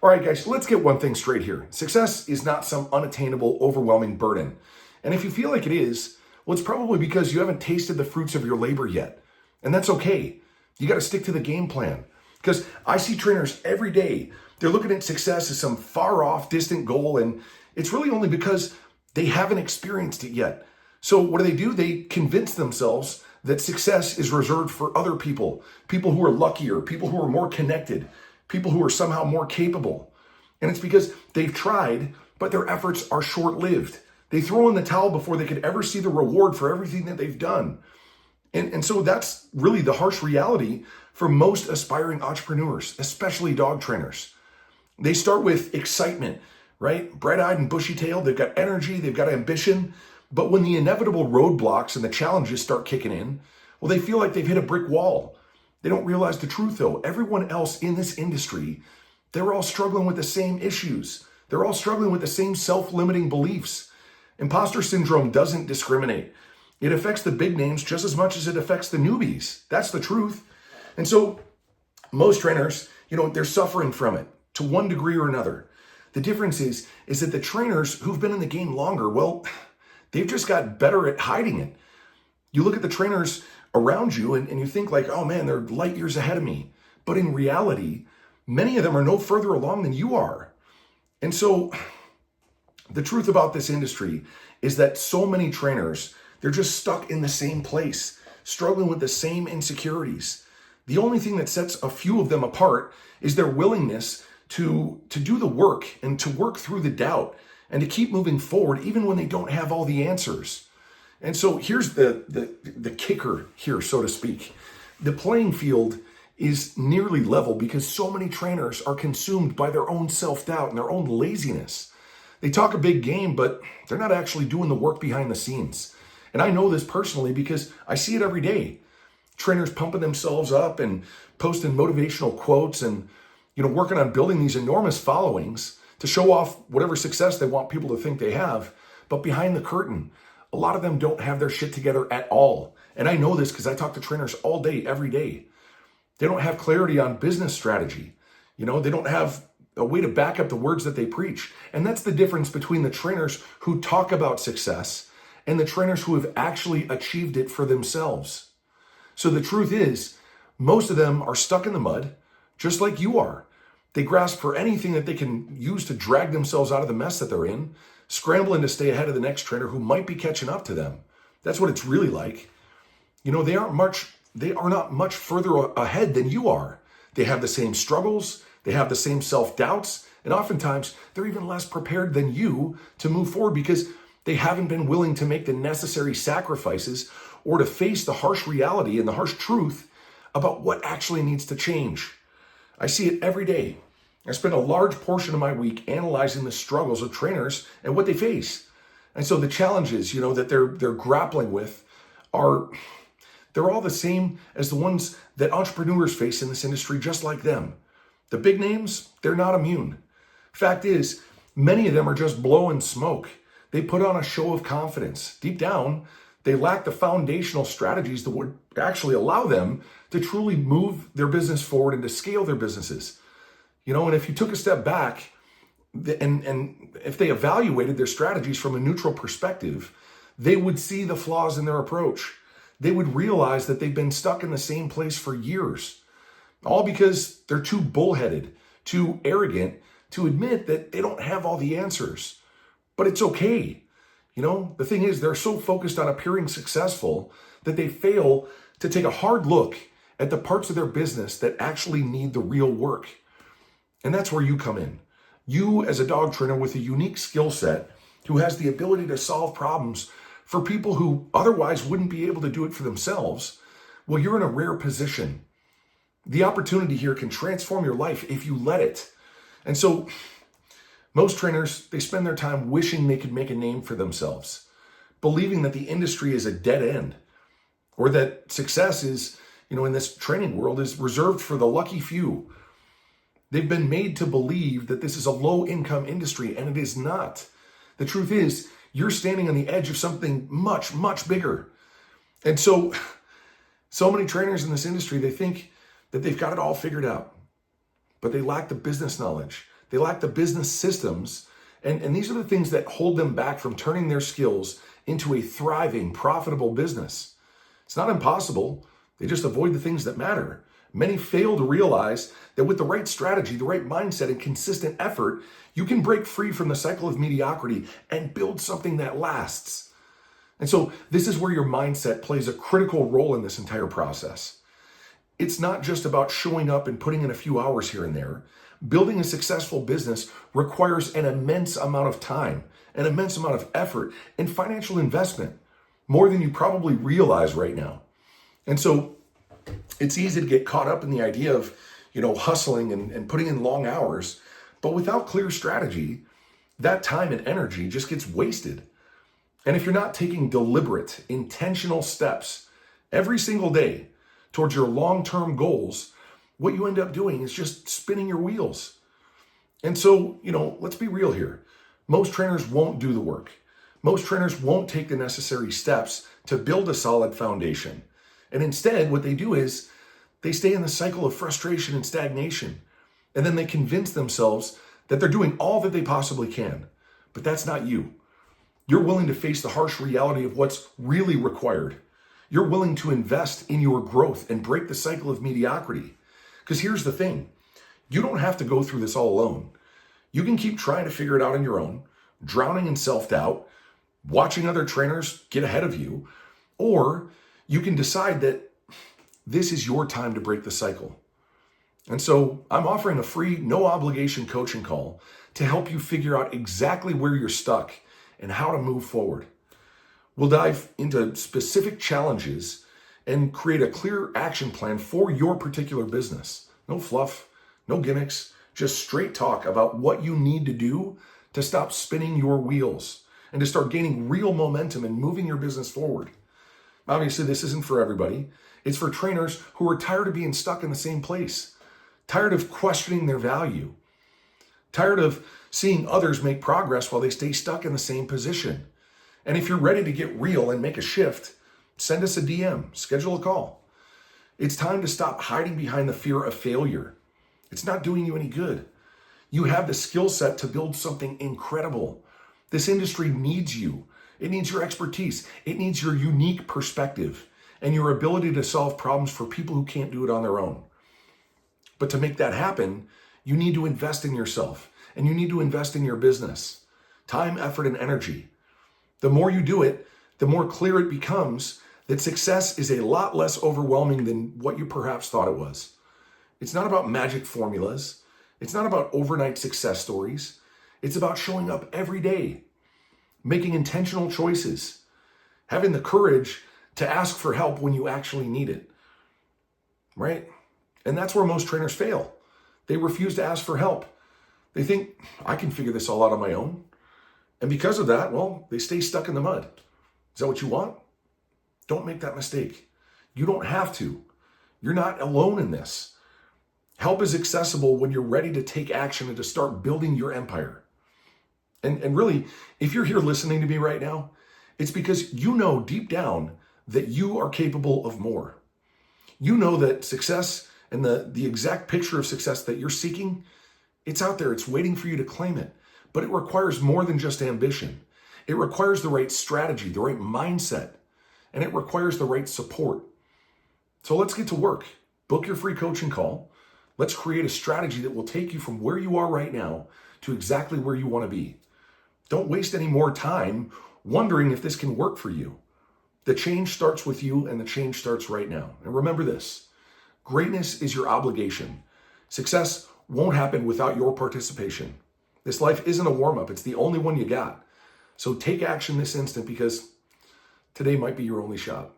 All right, guys, let's get one thing straight here. Success is not some unattainable, overwhelming burden. And if you feel like it is, well, it's probably because you haven't tasted the fruits of your labor yet. And that's okay. You got to stick to the game plan. Because I see trainers every day, they're looking at success as some far off, distant goal, and it's really only because they haven't experienced it yet. So what do? They convince themselves that success is reserved for other people who are luckier, people who are more connected, people who are somehow more capable. And it's because they've tried, but their efforts are short-lived. They throw in the towel before they could ever see the reward for everything that they've done. And so that's really the harsh reality for most aspiring entrepreneurs, especially dog trainers. They start with excitement, right? Bright-eyed and bushy-tailed, they've got energy, they've got ambition, but when the inevitable roadblocks and the challenges start kicking in, well, they feel like they've hit a brick wall. They don't realize the truth, though. Everyone else in this industry, they're all struggling with the same issues. They're all struggling with the same self-limiting beliefs. Imposter syndrome doesn't discriminate. It affects the big names just as much as it affects the newbies. That's the truth. And so most trainers, they're suffering from it to one degree or another. The difference is that the trainers who've been in the game longer, well, they've just got better at hiding it. You look at the trainers around you and you think like, oh man, they're light years ahead of me. But in reality, many of them are no further along than you are. And so the truth about this industry is that so many trainers, they're just stuck in the same place, struggling with the same insecurities. The only thing that sets a few of them apart is their willingness to do the work and to work through the doubt and to keep moving forward even when they don't have all the answers. And so here's the kicker here, so to speak. The playing field is nearly level because so many trainers are consumed by their own self-doubt and their own laziness. They talk a big game, but they're not actually doing the work behind the scenes. And I know this personally because I see it every day. Trainers pumping themselves up and posting motivational quotes and working on building these enormous followings to show off whatever success they want people to think they have. But behind the curtain, a lot of them don't have their shit together at all. And I know this because I talk to trainers all day, every day. They don't have clarity on business strategy. They don't have a way to back up the words that they preach. And that's the difference between the trainers who talk about success and the trainers who have actually achieved it for themselves. So the truth is, most of them are stuck in the mud, just like you are. They grasp for anything that they can use to drag themselves out of the mess that they're in, scrambling to stay ahead of the next trainer who might be catching up to them. That's what it's really like. They are not much further ahead than you are. They have the same struggles, they have the same self-doubts, and oftentimes they're even less prepared than you to move forward because they haven't been willing to make the necessary sacrifices or to face the harsh reality and the harsh truth about what actually needs to change. I see it every day. I spend a large portion of my week analyzing the struggles of trainers and what they face. And so the challenges, that they're grappling with they're all the same as the ones that entrepreneurs face in this industry, just like them. The big names, they're not immune. Fact is, many of them are just blowing smoke. They put on a show of confidence. Deep down, they lack the foundational strategies that would actually allow them to truly move their business forward and to scale their businesses. And if you took a step back and if they evaluated their strategies from a neutral perspective, they would see the flaws in their approach. They would realize that they've been stuck in the same place for years, all because they're too bullheaded, too arrogant to admit that they don't have all the answers. But it's okay. The thing is, they're so focused on appearing successful that they fail to take a hard look at the parts of their business that actually need the real work. And that's where you come in. You, as a dog trainer with a unique skill set who has the ability to solve problems for people who otherwise wouldn't be able to do it for themselves, well, you're in a rare position. The opportunity here can transform your life if you let it. And so most trainers, they spend their time wishing they could make a name for themselves, believing that the industry is a dead end, or that success is, in this training world is reserved for the lucky few. They've been made to believe that this is a low-income industry, and it is not. The truth is, you're standing on the edge of something much, much bigger. And so many trainers in this industry, they think that they've got it all figured out, but they lack the business knowledge. They lack the business systems. And these are the things that hold them back from turning their skills into a thriving, profitable business. It's not impossible. They just avoid the things that matter. Many fail to realize that with the right strategy, the right mindset, and consistent effort, you can break free from the cycle of mediocrity and build something that lasts. And so this is where your mindset plays a critical role in this entire process. It's not just about showing up and putting in a few hours here and there. Building a successful business requires an immense amount of time, an immense amount of effort, and financial investment, more than you probably realize right now. And so it's easy to get caught up in the idea of, hustling and putting in long hours, but without clear strategy, that time and energy just gets wasted. And if you're not taking deliberate, intentional steps every single day towards your long-term goals, what you end up doing is just spinning your wheels. And so, let's be real here. Most trainers won't do the work. Most trainers won't take the necessary steps to build a solid foundation. And instead, what they do is they stay in the cycle of frustration and stagnation. And then they convince themselves that they're doing all that they possibly can. But that's not you. You're willing to face the harsh reality of what's really required. You're willing to invest in your growth and break the cycle of mediocrity. Because here's the thing, you don't have to go through this all alone. You can keep trying to figure it out on your own, drowning in self-doubt, watching other trainers get ahead of you, or you can decide that this is your time to break the cycle. And so I'm offering a free, no obligation coaching call to help you figure out exactly where you're stuck and how to move forward. We'll dive into specific challenges and create a clear action plan for your particular business. No fluff, no gimmicks, just straight talk about what you need to do to stop spinning your wheels and to start gaining real momentum and moving your business forward. Obviously, this isn't for everybody. It's for trainers who are tired of being stuck in the same place, tired of questioning their value, tired of seeing others make progress while they stay stuck in the same position. And if you're ready to get real and make a shift, send us a DM, schedule a call. It's time to stop hiding behind the fear of failure. It's not doing you any good. You have the skill set to build something incredible. This industry needs you. It needs your expertise. It needs your unique perspective and your ability to solve problems for people who can't do it on their own. But to make that happen, you need to invest in yourself and you need to invest in your business. Time, effort, and energy. The more you do it, the more clear it becomes that success is a lot less overwhelming than what you perhaps thought it was. It's not about magic formulas. It's not about overnight success stories. It's about showing up every day, making intentional choices, having the courage to ask for help when you actually need it, right? And that's where most trainers fail. They refuse to ask for help. They think, I can figure this all out on my own. And because of that, well, they stay stuck in the mud. Is that what you want? Don't make that mistake. You don't have to. You're not alone in this. Help is accessible when you're ready to take action and to start building your empire. And really, if you're here listening to me right now, it's because you know deep down that you are capable of more. You know that success and the exact picture of success that you're seeking, it's out there. It's waiting for you to claim it. But it requires more than just ambition. It requires the right strategy, the right mindset, and it requires the right support. So let's get to work. Book your free coaching call. Let's create a strategy that will take you from where you are right now to exactly where you want to be. Don't waste any more time wondering if this can work for you. The change starts with you, and the change starts right now. And remember this, greatness is your obligation. Success won't happen without your participation. This life isn't a warm-up. It's the only one you got. So take action this instant because today might be your only shot.